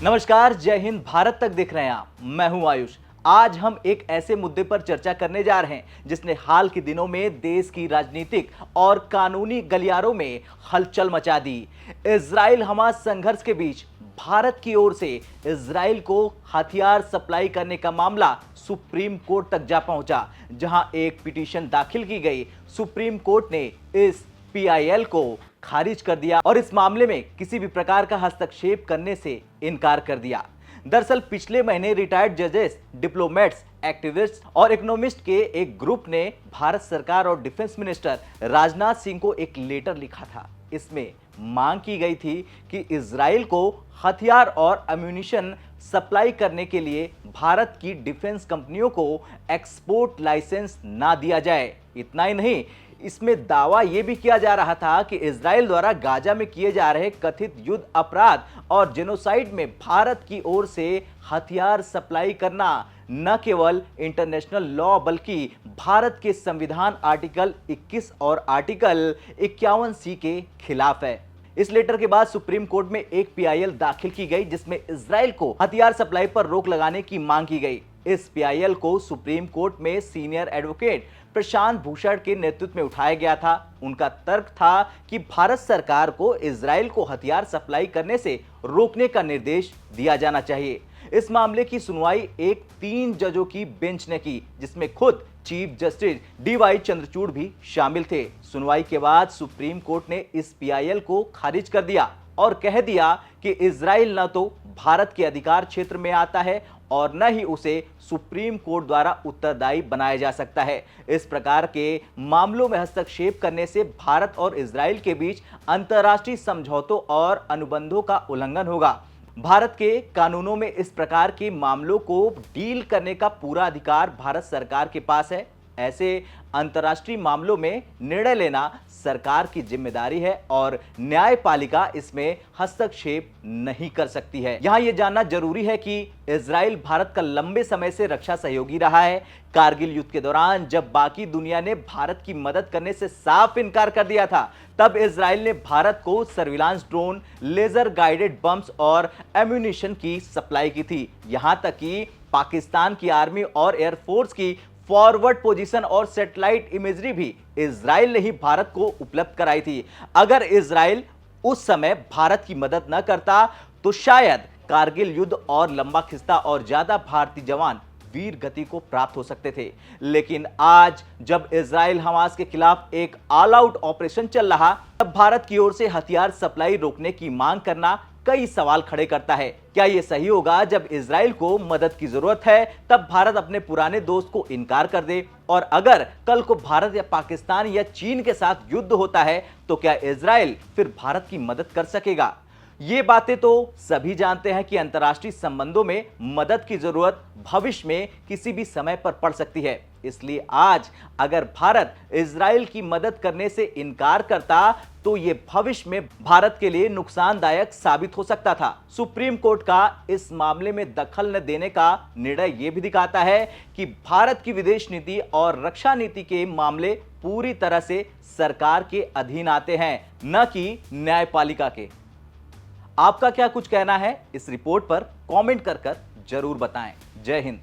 नमस्कार, जय हिंद। भारत तक देख रहे हैं आप। मैं हूं आयुष। आज हम एक ऐसे मुद्दे पर चर्चा करने जा रहे हैं जिसने हाल के दिनों में देश की राजनीतिक और कानूनी गलियारों में हलचल मचा दी। इजराइल हमास संघर्ष के बीच भारत की ओर से इजराइल को हथियार सप्लाई करने का मामला सुप्रीम कोर्ट तक जा पहुंचा, जहां एक पिटीशन दाखिल की गई। सुप्रीम कोर्ट ने इस पीआईएल को खारिज कर दिया और इस मामले में किसी भी प्रकार का हस्तक्षेप करने से इनकार कर दिया। दरअसल पिछले महीने रिटायर्ड जजेस, डिप्लोमेट्स, एक्टिविस्ट्स और इकोनॉमिस्ट के एक ग्रुप ने भारत सरकार और डिफेंस मिनिस्टर राजनाथ सिंह को एक लेटर लिखा था। इसमें मांग की गई थी कि इजराइल को हथियार और अम्यूनिशन सप्लाई करने के लिए भारत की डिफेंस कंपनियों को एक्सपोर्ट लाइसेंस ना दिया जाए। इतना ही नहीं, इसमें दावा यह भी किया जा रहा था कि इजराइल द्वारा गाजा में किए जा रहे कथित युद्ध अपराध और जेनोसाइड में भारत की ओर से हथियार सप्लाई करना न केवल इंटरनेशनल लॉ बल्कि भारत के संविधान आर्टिकल 21 और आर्टिकल 51C के खिलाफ है। इस लेटर के बाद सुप्रीम कोर्ट में एक पीआईएल दाखिल की गई जिसमें इजराइल को हथियार सप्लाई पर रोक लगाने की मांग की गई। इस पीआईएल को सुप्रीम कोर्ट में सीनियर एडवोकेट प्रशांत भूषण के नेतृत्व में उठाया गया था। उनका तर्क था कि भारत सरकार को इजराइल को हथियार सप्लाई करने से रोकने का निर्देश दिया जाना चाहिए। इस मामले की सुनवाई एक 3 जजों की बेंच ने की, जिसमें खुद चीफ जस्टिस डीवाई चंद्रचूड़ भी शामिल थे। सुनवाई के बाद सुप्रीम कोर्ट ने इस पीआईएल को खारिज कर दिया और कह दिया कि इजराइल न तो भारत के अधिकार क्षेत्र में आता है और न ही उसे सुप्रीम कोर्ट द्वारा उत्तरदायी बनाया जा सकता है। इस प्रकार के मामलों में हस्तक्षेप करने से भारत और इजराइल के बीच अंतर्राष्ट्रीय समझौतों और अनुबंधों का उल्लंघन होगा। भारत के कानूनों में इस प्रकार के मामलों को डील करने का पूरा अधिकार भारत सरकार के पास है। ऐसे अंतर्राष्ट्रीय मामलों में निर्णय लेना सरकार की जिम्मेदारी है और न्यायपालिका इसमें हस्तक्षेप नहीं कर सकती है। यहां यह जानना जरूरी है कि इजराइल भारत का लंबे समय से रक्षा सहयोगी रहा है। कारगिल युद्ध के दौरान जब बाकी दुनिया ने भारत की मदद करने से साफ इनकार कर दिया था, तब इजराइल ने भारत को surveillance drone, laser guided bombs और एम्यूनिशन की सप्लाई की थी। यहां तक कि पाकिस्तान की आर्मी और एयरफोर्स की फॉरवर्ड पोजीशन और सैटेलाइट इमेजरी भी इजराइल ने ही भारत को उपलब्ध कराई थी। अगर इजराइल उस समय भारत की मदद न करता तो शायद कारगिल युद्ध और लंबा खिंचता और ज्यादा भारतीय जवान वीर गति को प्राप्त हो सकते थे। लेकिन आज जब इजराइल हमास के खिलाफ एक ऑल आउट ऑपरेशन चल रहा, तब भारत की ओर से हथियार सप्लाई रोकने की मांग करना कई सवाल खड़े करता है। क्या यह सही होगा जब इजराइल को मदद की जरूरत है तब भारत अपने पुराने दोस्त को इनकार कर दे? और अगर कल को भारत या पाकिस्तान या चीन के साथ युद्ध होता है तो क्या इजराइल फिर भारत की मदद कर सकेगा? ये बातें तो सभी जानते हैं कि अंतर्राष्ट्रीय संबंधों में मदद की जरूरत भविष्य में किसी भी समय पर पड़ सकती है। इसलिए आज अगर भारत इजराइल की मदद करने से इनकार करता तो यह भविष्य में भारत के लिए नुकसानदायक साबित हो सकता था। सुप्रीम कोर्ट का इस मामले में दखल न देने का निर्णय यह भी दिखाता है कि भारत की विदेश नीति और रक्षा नीति के मामले पूरी तरह से सरकार के अधीन आते हैं, न कि न्यायपालिका के। आपका क्या कुछ कहना है इस रिपोर्ट पर? कमेंट कर जरूर बताएं। जय हिंद।